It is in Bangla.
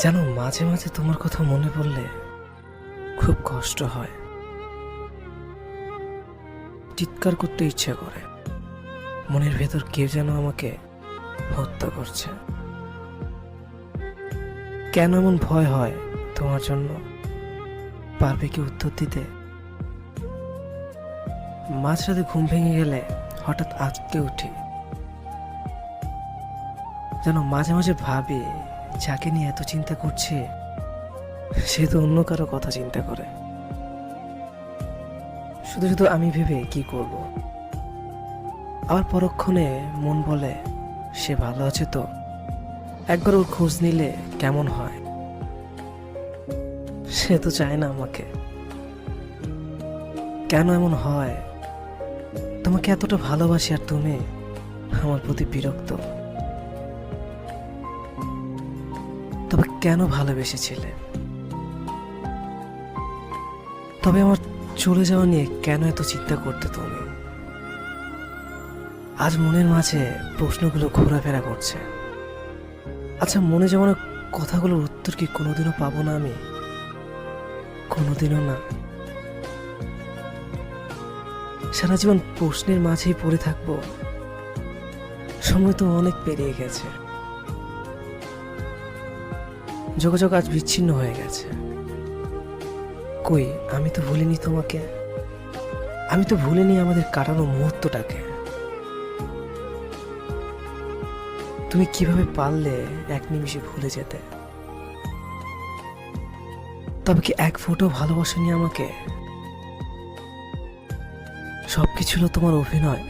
জানো, মাঝে মাঝে তোমার কথা মনে পড়লে খুব কষ্ট হয়, চিৎকার করতে ইচ্ছে করে। মনের ভেতর কেউ যেন আমাকে হত্যা করছে। কেন এমন ভয় হয় তোমার জন্য? পারবে কি উত্তর দিতে? মাঝরাতে ঘুম ভেঙে গেলে হঠাৎ আঁতকে উঠি। যেন মাঝে মাঝে ভাবি, যাকে নিয়ে এত চিন্তা করছে সে তো অন্য কারো কথা চিন্তা করে। শুধু শুধু আমি ভেবে কি করব? আবার পরক্ষণে মন বলে, সে ভালো আছে তো, একবার ওর খোঁজ নিলে কেমন হয়। সে তো চায় না আমাকে। কেন এমন হয়? তোমাকে এতটা ভালোবাসি আর তুমি আমার প্রতি বিরক্ত। তবে কেন ভালোবেসেছিলে? তবে আমার চলে যাওয়া নিয়ে কেন এত চিন্তা করতে তুমি? আজ মনের মাঝে প্রশ্নগুলো ঘোরাফেরা করছে। আচ্ছা, মনে জমানো কথাগুলোর উত্তর কি কোনোদিনও পাবো না আমি? কোনোদিনও না। সারা জীবন প্রশ্নের মাঝেই পড়ে থাকবো। সময় তো অনেক পেরিয়ে গেছে, যোগাযোগ আজ বিচ্ছিন্ন হয়ে গেছে। কই, আমি তো ভুলিনি তোমাকে। আমি তো ভুলিনি আমাদের কাটানো মুহূর্তটাকে। তুমি কিভাবে পারলে এক নিমিষে ভুলে যেতে? তবে কি এক ফোঁটো ভালোবাসনি আমাকে? সবকিছু ছিল তোমার অভিনয়।